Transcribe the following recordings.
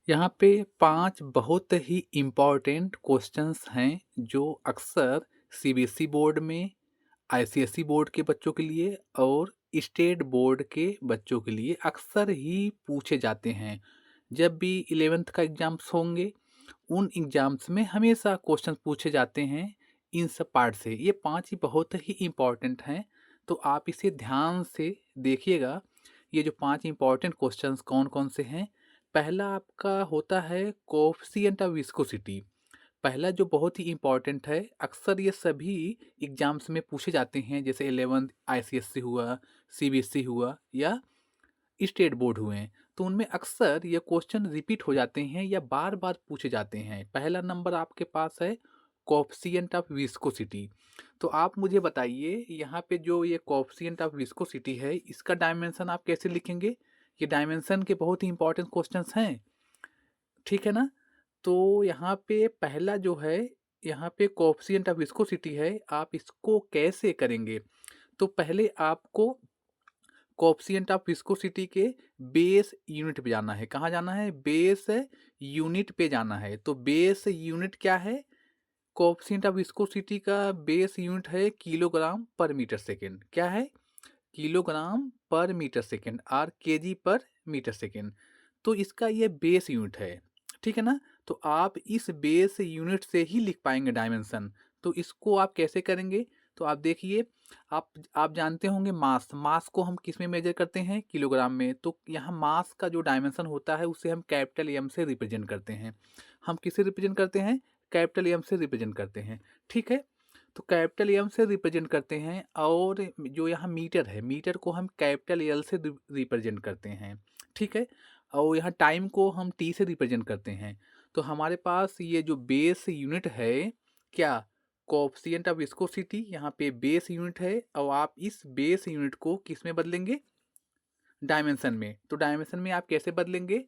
यहाँ पे 5 बहुत ही इम्पोर्टेंट क्वेश्चंस हैं जो अक्सर सीबीएसई बोर्ड में, आईसीएसई बोर्ड के बच्चों के लिए और स्टेट बोर्ड के बच्चों के लिए अक्सर ही पूछे जाते हैं। जब भी 11th का एग्ज़ाम्स होंगे, उन एग्ज़ाम्स में हमेशा क्वेश्चन पूछे जाते हैं इन सब पार्ट से। ये 5 ही बहुत ही इम्पोर्टेंट हैं, तो आप इसे ध्यान से देखिएगा। ये जो 5 इम्पोर्टेंट क्वेश्चंस कौन-कौन से हैं? पहला आपका होता है कोएफ़िशिएंट ऑफ विस्कोसिटी। पहला जो बहुत ही इम्पोर्टेंट है, अक्सर ये सभी एग्ज़ाम्स में पूछे जाते हैं, जैसे 11th आईसीएसई हुआ, सीबीएसई हुआ या स्टेट बोर्ड हुए हैं, तो उनमें अक्सर ये क्वेश्चन रिपीट हो जाते हैं या बार-बार पूछे जाते हैं। पहला नंबर आपके पास है कोएफ़िशिएंट ऑफ विस्कोसिटी। तो आप मुझे बताइए, यहाँ पे जो ये कोएफ़िशिएंट ऑफ विस्कोसिटी है, इसका डायमेंशन आप कैसे लिखेंगे? ये डायमेंशन के बहुत ही इम्पोर्टेंट क्वेश्चंस हैं, ठीक है ना? तो यहाँ पे पहला जो है, यहाँ पे कोएफ़िशिएंट ऑफ विस्कोसिटी है, आप इसको कैसे करेंगे? तो पहले आपको कोएफ़िशिएंट ऑफ विस्कोसिटी के बेस यूनिट पे जाना है। कहाँ जाना है? बेस यूनिट पे जाना है। तो बेस यूनिट क्या है? कोएफ़िशिएंट ऑफ विस्कोसिटी का बेस यूनिट है किलोग्राम पर मीटर सेकंड। क्या है? किलोग्राम पर मीटर सेकंड और केजी पर मीटर सेकंड। तो इसका ये बेस यूनिट है, ठीक है ना? तो आप इस बेस यूनिट से ही लिख पाएँगे डायमेंशन। तो इसको आप कैसे करेंगे? तो आप देखिए, आप जानते होंगे मास को हम किस में मेज़र करते हैं? किलोग्राम में। तो यहाँ मास का जो डायमेंशन होता है उसे हम कैपिटल एम से रिप्रेज़ेंट करते हैं। हम किससे रिप्रेज़ेंट करते हैं? कैपिटल एम से रिप्रेज़ेंट करते हैं, ठीक है? तो कैपिटल एम से रिप्रेजेंट करते हैं और जो यहाँ मीटर है, मीटर को हम कैपिटल एल से रिप्रेजेंट करते हैं, ठीक है? और यहाँ टाइम को हम टी से रिप्रेजेंट करते हैं। तो हमारे पास ये जो बेस यूनिट है, क्या? कोएफ़िशिएंट ऑफ विस्कोसिटी, यहाँ पे बेस यूनिट है और आप इस बेस यूनिट को किस में बदलेंगे? डायमेंशन में। तो डायमेंशन में आप कैसे बदलेंगे?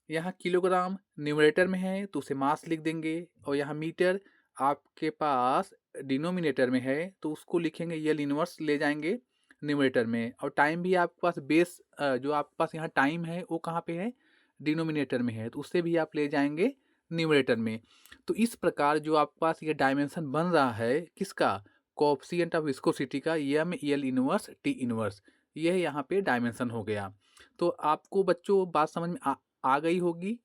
यहाँ किलोग्राम न्यूमरेटर में है तो उसे मास लिख देंगे, और यहाँ मीटर आपके पास डिनोमिनेटर में है तो उसको लिखेंगे, यल इनवर्स ले जाएंगे न्यूमरेटर में। और टाइम भी आपके पास बेस जो आपके पास यहाँ टाइम है वो कहाँ पे है? डिनोमिनेटर में है, तो उससे भी आप ले जाएंगे न्यूमरेटर में। तो इस प्रकार जो आपके पास ये डायमेंशन बन रहा है किसका? कोएफ़िशिएंट ऑफ विस्कोसिटी का, एम यल इनवर्स टी इनवर्स, यह यहाँ पे डायमेंशन हो गया। तो आपको बच्चों बात समझ में आ गई होगी।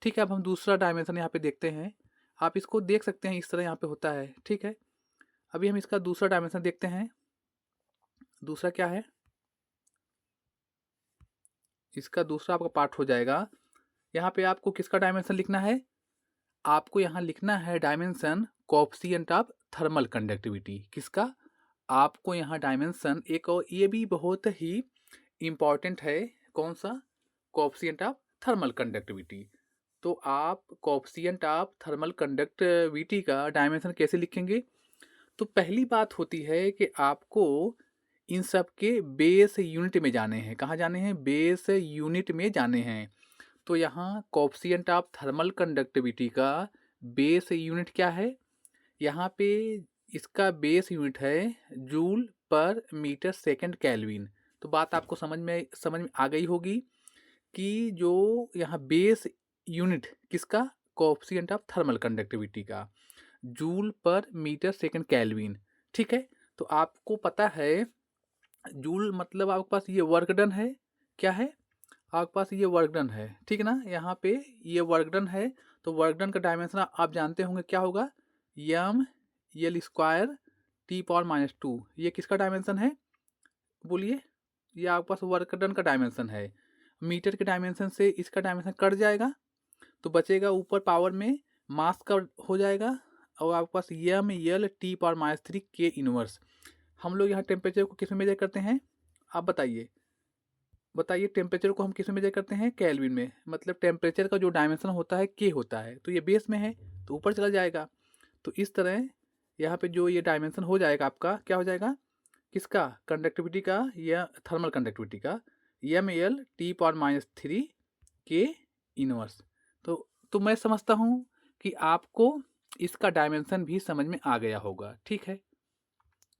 ठीक है, अब हम दूसरा डायमेंशन यहाँ पे देखते हैं। आप इसको देख सकते हैं, इस तरह यहाँ पे होता है, ठीक है। अभी हम इसका दूसरा डायमेंशन देखते हैं। दूसरा क्या है? इसका दूसरा आपका पार्ट हो जाएगा, यहाँ पे आपको किसका डायमेंशन लिखना है? आपको यहाँ लिखना है dimension coefficient of thermal conductivity. किसका? आपको यहाँ डायमेंशन एक, और ये भी बहुत ही इम्पॉर्टेंट है। कौन सा? Coefficient of thermal conductivity. तो आप कोएफ़िशिएंट ऑफ थर्मल कंडक्टिविटी का डायमेंशन कैसे लिखेंगे? तो पहली बात होती है कि आपको इन सब के बेस यूनिट में जाने हैं। कहाँ जाने हैं? बेस यूनिट में जाने हैं। तो यहाँ कोएफ़िशिएंट ऑफ थर्मल कंडक्टिविटी का बेस यूनिट क्या है? यहाँ पे इसका बेस यूनिट है joule per metre second kelvin. तो बात आपको समझ में आ गई होगी कि जो यहाँ बेस यूनिट किसका? कोएफ़िशिएंट ऑफ थर्मल कंडक्टिविटी का, joule per metre second kelvin, ठीक है। तो आपको पता है जूल मतलब आपके पास ये वर्क डन है। क्या है? आपके पास ये वर्क डन है, ठीक है ना? यहाँ पे ये वर्क डन है, तो वर्क डन का डायमेंशन आप जानते होंगे क्या होगा? M L square T power minus two. ये किसका डायमेंशन है? बोलिए। ये आपके पास वर्क डन का डायमेंशन है। मीटर के डायमेंशन से इसका डायमेंशन कट जाएगा, तो बचेगा ऊपर पावर में मास का हो जाएगा, और आपके पास यम यल टी पावर माइनस थ्री के इनवर्स। हम लोग यहाँ टेम्परेचर को किस में मेजर करते हैं? आप बताइए। बताइए, टेम्परेचर को हम किस में मेजर करते हैं? केल्विन में। मतलब टेम्परेचर का जो डायमेंशन होता है के होता है, तो ये बेस में है तो ऊपर चला जाएगा। तो इस तरह यहाँ पे जो ये डायमेंशन हो जाएगा आपका, क्या हो जाएगा? किसका? कंडक्टिविटी का या थर्मल कंडक्टिविटी का, M L T power minus three के इनवर्स। तो मैं समझता हूँ कि आपको इसका डायमेंशन भी समझ में आ गया होगा, ठीक है।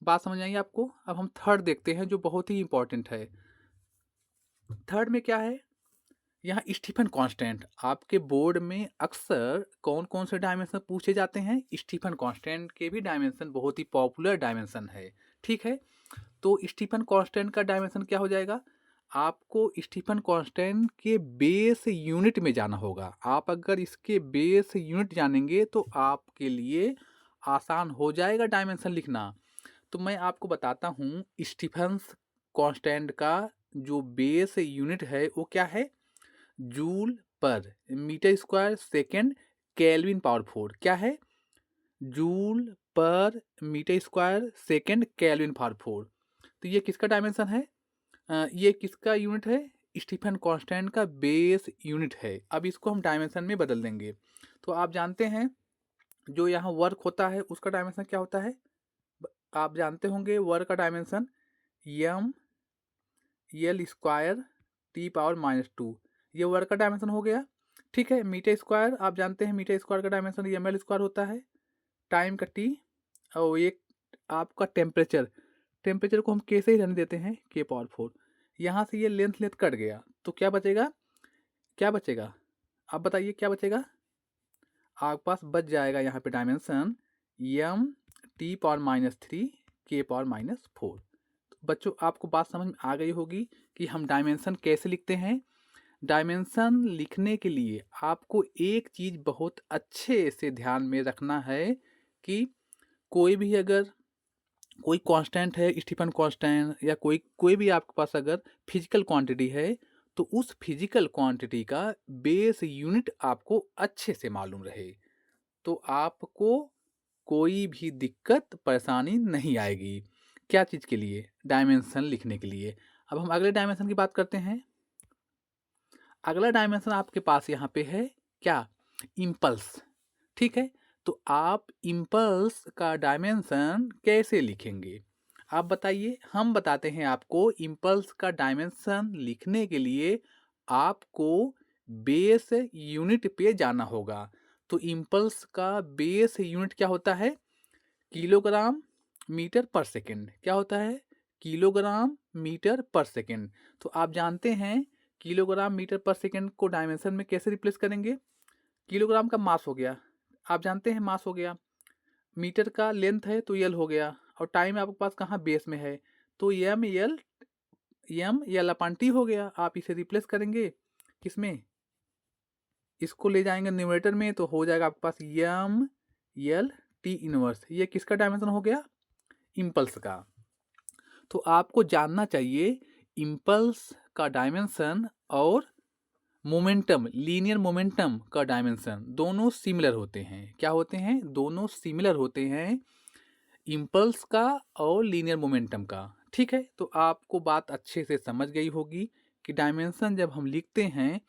बात समझ आई आपको? अब हम थर्ड देखते हैं जो बहुत ही इंपॉर्टेंट है। थर्ड में क्या है? यहाँ स्टीफन कांस्टेंट आपके बोर्ड में अक्सर कौन-कौन से डायमेंशन पूछे जाते हैं? स्टीफन कांस्टेंट के भी डायमेंशन बहुत ही पॉपुलर डायमेंशन है, ठीक है? तो स्टीफन कांस्टेंट का डायमेंशन क्या हो जाएगा? आपको स्टीफन कांस्टेंट के बेस यूनिट में जाना होगा। आप अगर इसके बेस यूनिट जानेंगे तो आपके लिए आसान हो जाएगा डायमेंशन लिखना। तो मैं आपको बताता हूँ स्टीफन कांस्टेंट का जो बेस यूनिट है वो क्या है? Joule per metre square second kelvin power 4 क्या है? Joule per metre square second kelvin power 4। तो ये किसका डायमेंशन है? ये किसका यूनिट है? स्टीफन कांस्टेंट का बेस यूनिट है। अब इसको हम डायमेंशन में बदल देंगे। तो आप जानते हैं जो यहाँ वर्क होता है उसका डायमेंशन क्या होता है? आप जानते होंगे वर्क का dimension M L square T power -2 ये वर्क का डायमेंशन हो गया। ठीक है, मीटर स्क्वायर आप जानते हैं मीटर स्क्वायर का डायमेंशन एम एल स्क्वायर होता है, टाइम का टी, और एक आपका टेम्परेचर, टेम्परेचर को हम कैसे ही रहने देते हैं के पावर 4। यहाँ से ये लेंथ लेंथ कट गया तो क्या बचेगा? क्या बचेगा? आप बताइए क्या बचेगा? आपके पास बच जाएगा यहाँ पे डायमेंशन एम टी पावर -3 के पावर -4। बच्चों आपको बात समझ में आ गई होगी कि हम डायमेंशन कैसे लिखते हैं। डायमेंशन लिखने के लिए आपको एक चीज़ बहुत अच्छे से ध्यान में रखना है कि कोई भी अगर कोई कांस्टेंट है स्टीफन कांस्टेंट या कोई भी आपके पास अगर फिजिकल क्वांटिटी है तो उस फिजिकल क्वांटिटी का बेस यूनिट आपको अच्छे से मालूम रहे तो आपको कोई भी दिक्कत परेशानी नहीं आएगी। क्या चीज़ के लिए? डायमेंशन लिखने के लिए। अब हम अगले डायमेंशन की बात करते हैं। अगला डायमेंशन आपके पास यहाँ पे है क्या? इम्पल्स। ठीक है, तो आप इम्पल्स का डायमेंशन कैसे लिखेंगे? आप बताइए। हम बताते हैं आपको इम्पल्स का डायमेंशन लिखने के लिए आपको बेस यूनिट पे जाना होगा। तो इम्पल्स का बेस यूनिट क्या होता है? किलोग्राम मीटर पर सेकेंड। क्या होता है? किलोग्राम मीटर पर सेकेंड। तो आप जानते हैं किलोग्राम मीटर पर सेकेंड को डायमेंशन में कैसे रिप्लेस करेंगे? किलोग्राम का मास हो गया, आप जानते हैं मास हो गया, मीटर का लेंथ है तो यल हो गया, और टाइम आपके पास कहाँ बेस में है तो एम यल अपान टी हो गया। आप इसे रिप्लेस करेंगे किसमें? इसको ले जाएंगे न्यूमरेटर में तो हो जाएगा आपके पास एम यल टी इनवर्स। ये किसका डायमेंशन हो गया? इम्पल्स का। तो आपको जानना चाहिए इम्पल्स का डायमेंशन और मोमेंटम, लीनियर मोमेंटम का डायमेंशन दोनों सिमिलर होते हैं। क्या होते हैं? दोनों सिमिलर होते हैं, इम्पल्स का और लीनियर मोमेंटम का। ठीक है, तो आपको बात अच्छे से समझ गई होगी कि डायमेंशन जब हम लिखते हैं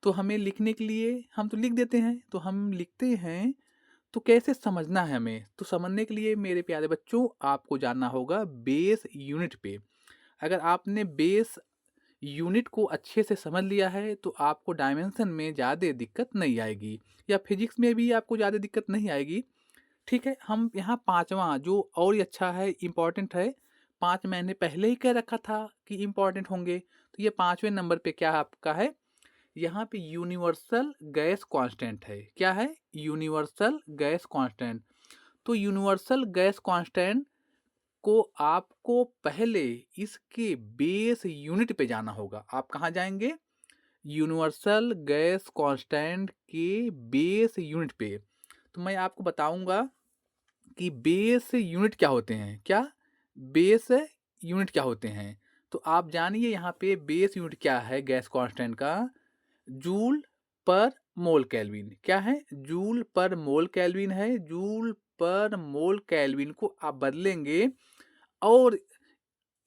तो हमें लिखने के लिए हम तो लिख देते हैं, तो हम लिखते हैं तो कैसे समझना है हमें? तो समझने के लिए मेरे प्यारे बच्चों आपको जानना होगा बेस यूनिट पे। अगर आपने बेस यूनिट को अच्छे से समझ लिया है तो आपको डायमेंशन में ज़्यादा दिक्कत नहीं आएगी, या फिजिक्स में भी आपको ज़्यादा दिक्कत नहीं आएगी। ठीक है, हम यहाँ पांचवा जो और ही अच्छा है, इम्पॉर्टेंट है, 5 मैंने पहले ही कह रखा था कि इम्पॉर्टेंट होंगे, तो ये 5वें नंबर पे क्या आपका है? यहाँ पे यूनिवर्सल गैस कांस्टेंट है। क्या है? Universal gas constant. तो यूनिवर्सल गैस कांस्टेंट को आपको पहले इसके बेस यूनिट पे जाना होगा। आप कहाँ जाएंगे? यूनिवर्सल गैस कांस्टेंट के बेस यूनिट पे। तो मैं आपको बताऊंगा कि बेस यूनिट क्या होते हैं। क्या बेस यूनिट क्या होते हैं? तो आप जानिए यहाँ पे बेस यूनिट क्या है गैस कांस्टेंट का। जूल पर मोल केल्विन। क्या है? जूल पर मोल केल्विन है। जूल पर मोल केल्विन को आप बदलेंगे और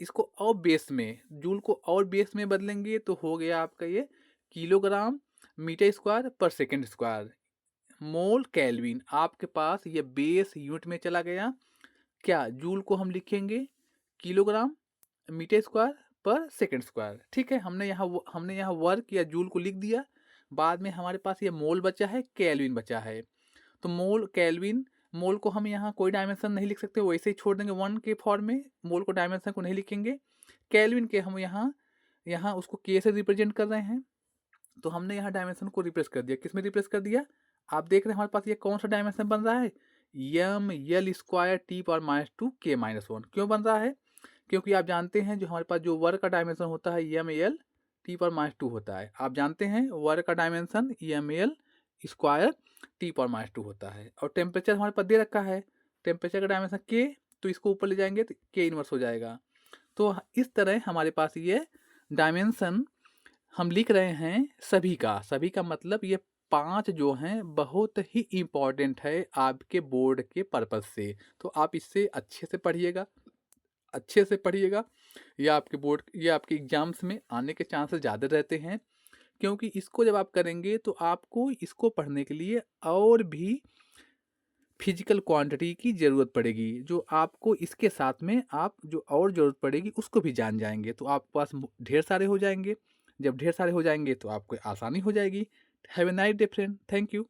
इसको और बेस में, जूल को और बेस में बदलेंगे तो हो गया आपका ये किलोग्राम मीटर स्क्वायर पर सेकेंड स्क्वायर। मोल केल्विन आपके पास ये बेस यूनिट में चला गया। क्या? जूल को हम लिखेंगे किलोग्राम मीटर स्क्वायर पर सेकेंड स्क्वायर। ठीक है, हमने यहाँ वर्क या जूल को लिख दिया। बाद में हमारे पास ये मोल बचा है, केल्विन बचा है। तो मोल केल्विन, मोल को हम यहाँ कोई डायमेंशन नहीं लिख सकते, वैसे ही छोड़ देंगे 1 के फॉर्म में, मोल को डायमेंशन को नहीं लिखेंगे। केल्विन के हम यहाँ यहाँ उसको के से रिप्रेजेंट कर रहे हैं। तो हमने यहाँ डायमेंशन को रिप्लेस कर दिया। किस में रिप्लेस कर दिया? आप देख रहे हैं हमारे पास ये कौन सा डायमेंशन बन रहा है? M L square T power -2 के -1। क्यों बन रहा है? क्योंकि आप जानते हैं जो हमारे पास जो वर्ग का डायमेंशन होता है एम एल टी पावर -2 होता है। आप जानते हैं वर्ग का dimension M L square T power -2 होता है। और टेम्परेचर हमारे पास दे रखा है, टेम्परेचर का डायमेंशन के, तो इसको ऊपर ले जाएंगे तो के इनवर्स हो जाएगा। तो इस तरह हमारे पास ये डायमेंशन हम लिख रहे हैं सभी का मतलब ये 5 जो हैं बहुत ही इम्पॉर्टेंट है आपके बोर्ड के पर्पज़ से। तो आप इससे अच्छे से पढ़िएगा। ये आपके एग्ज़ाम्स में आने के चांसेस ज़्यादा रहते हैं, क्योंकि इसको जब आप करेंगे तो आपको इसको पढ़ने के लिए और भी फिजिकल क्वांटिटी की ज़रूरत पड़ेगी, जो आपको इसके साथ में आप जो और ज़रूरत पड़ेगी उसको भी जान जाएंगे, तो आपके पास ढेर सारे हो जाएंगे। जब ढेर सारे हो जाएंगे तो आपको आसानी हो जाएगी। Have a nice day friend, thank you.